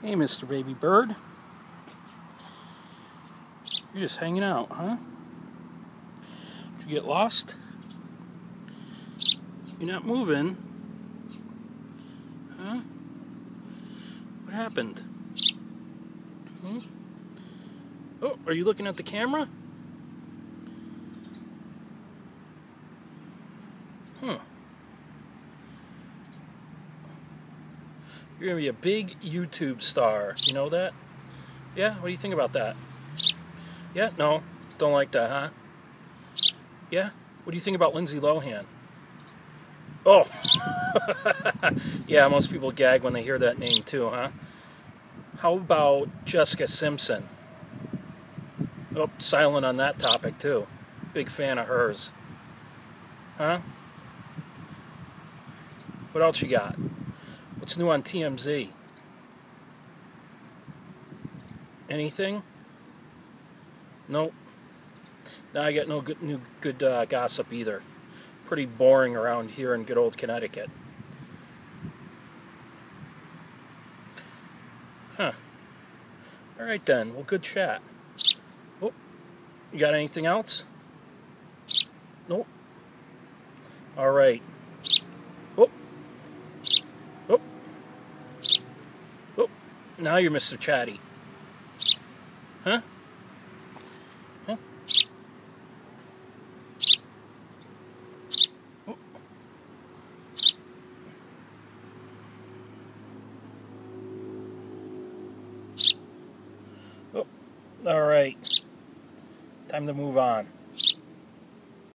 Hey, Mr. Baby Bird. You're just hanging out, huh? Did you get lost? You're not moving. Huh? What happened? Hmm? Oh, are you looking at the camera? Huh. You're gonna be a big YouTube star. You know that? Yeah? What do you think about that? Yeah? No? Don't like that, huh? Yeah? What do you think about Lindsay Lohan? Oh! Yeah, most people gag when they hear that name too, huh? How about Jessica Simpson? Oh, silent on that topic too. Big fan of hers. Huh? What else you got? What's new on TMZ? Anything? Nope. Now I got no good gossip either. Pretty boring around here in good old Connecticut. Huh. All right then. Well, good chat. Oh, you got anything else? Nope. All right. Oh. Oh. Oh. Now you're Mr. Chatty. Huh? Huh? Oh. Oh. All right. Time to move on.